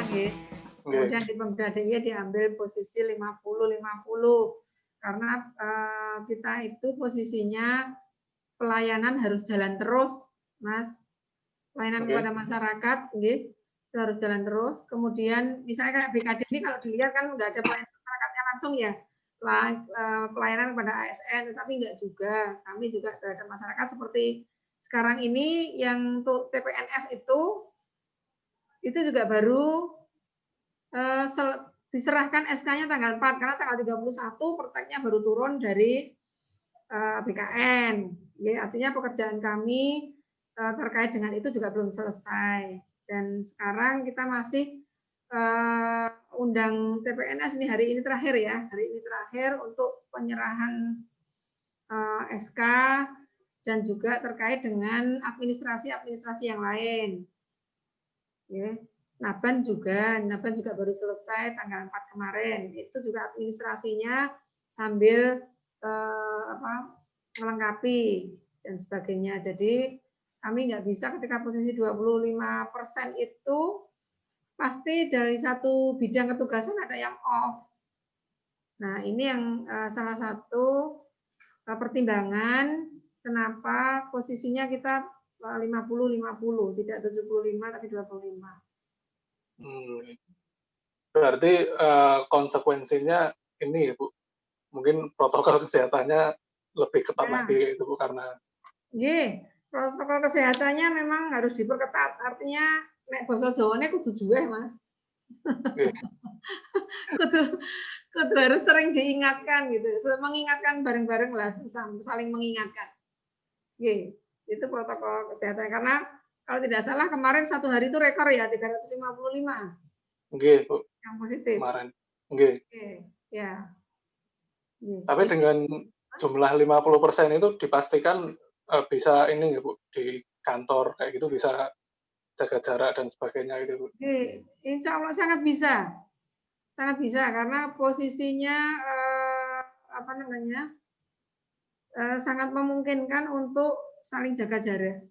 nggih. Nggih. Kemudian di Pemda DIY diambil posisi 50-50. Karena, kita itu posisinya pelayanan harus jalan terus, Mas. Pelayanan Oke. kepada masyarakat, nggih, itu harus jalan terus. Kemudian misalnya kayak BKD ini kalau dilihat kan nggak ada pelayanan masyarakatnya langsung ya, pelayanan kepada ASN, tetapi enggak juga. Kami juga terhadap masyarakat seperti sekarang ini yang untuk CPNS itu juga baru, diserahkan SK-nya tanggal 4, karena tanggal 31 prakteknya baru turun dari, BKN. Ya, artinya pekerjaan kami, terkait dengan itu juga belum selesai. Dan sekarang kita masih, undang CPNS ini hari ini terakhir ya, hari ini terakhir untuk penyerahan, SK dan juga terkait dengan administrasi-administrasi yang lain. Ya, Naban juga baru selesai tanggal 4 kemarin. Itu juga administrasinya sambil, melengkapi dan sebagainya. Jadi kami nggak bisa ketika posisi 25% itu pasti dari satu bidang ketugasan ada yang off. Nah, ini yang salah satu pertimbangan kenapa posisinya kita 50-50, tidak 75 tapi 25. Berarti konsekuensinya ini ya Bu, mungkin protokol kesehatannya lebih ketat lagi itu Bu, karena protokol kesehatannya memang harus diperketat. Artinya nek basa Jawane kudu juweh, Mas. kudu harus sering diingatkan gitu. Mengingatkan bareng-bareng lah, saling mengingatkan. Itu protokol kesehatan. Karena kalau tidak salah kemarin satu hari itu rekor ya 355. Nggih, Bu. Yang positif. Kemarin. Nggih. Ya. Tapi dengan jumlah 50% itu dipastikan bisa ini ya Bu, di kantor kayak gitu bisa jaga jarak dan sebagainya itu Bu. Insya Allah sangat bisa. Sangat bisa karena posisinya sangat memungkinkan untuk saling jaga jarak.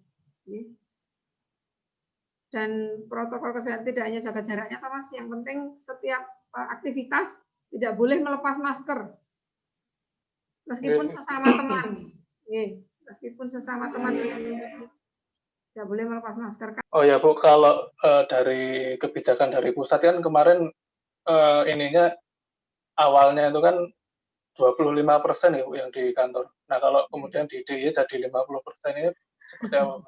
Dan protokol kesehatan tidak hanya jaga jaraknya, Mas, yang penting setiap aktivitas tidak boleh melepas masker. Meskipun sesama teman. Meskipun sesama teman tidak boleh melepas masker. Oh ya Bu, kalau dari kebijakan dari pusat kan kemarin ininya awalnya itu kan 25% ya Bu yang di kantor. Nah kalau kemudian di DIY jadi 50% ini seperti apa Bu?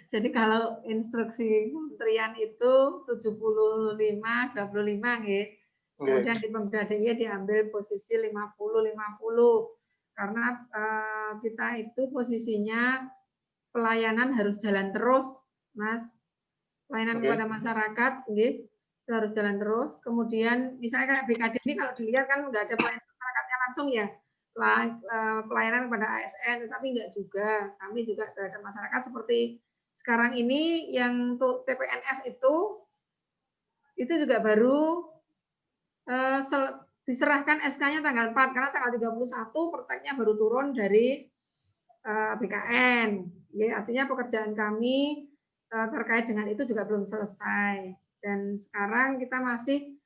Jadi kalau instruksi kementerian itu 75-25 nggih. Kemudian di Pemda DIY diambil posisi 50-50. Karena kita itu posisinya pelayanan harus jalan terus, Mas. Pelayanan kepada masyarakat, nggih, itu harus jalan terus. Kemudian misalnya kayak BKD ini kalau dilihat kan nggak ada pelayanan masyarakatnya langsung ya, pelayanan kepada ASN, tetapi enggak juga. Kami juga terhadap masyarakat seperti sekarang ini yang untuk CPNS itu juga baru diserahkan SK-nya tanggal 4, karena tanggal 31 prakteknya baru turun dari BKN. Ya, artinya pekerjaan kami terkait dengan itu juga belum selesai. Dan sekarang kita masih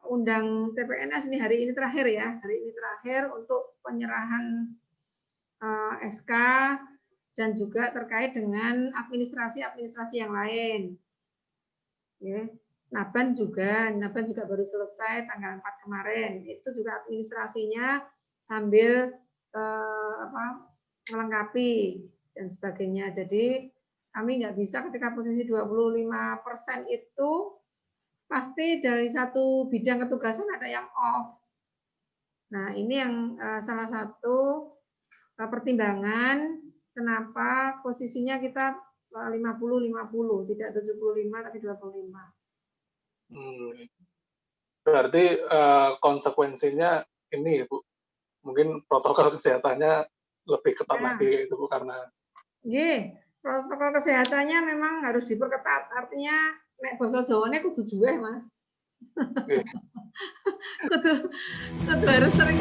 undang CPNS ini hari ini terakhir ya, hari ini terakhir untuk penyerahan SK dan juga terkait dengan administrasi-administrasi yang lain. Naban juga baru selesai tanggal 4 kemarin. Itu juga administrasinya sambil melengkapi dan sebagainya. Jadi kami nggak bisa ketika posisi 25% itu pasti dari satu bidang ketugasan ada yang off. Nah, ini yang salah satu pertimbangan kenapa posisinya kita 50-50, tidak 75 tapi 25. Berarti konsekuensinya ini ya Bu, mungkin protokol kesehatannya lebih ketat lagi itu Bu, karena protokol kesehatannya memang harus diperketat. Artinya nek basa Jawane kudu juweh, Mas. kudu harus sering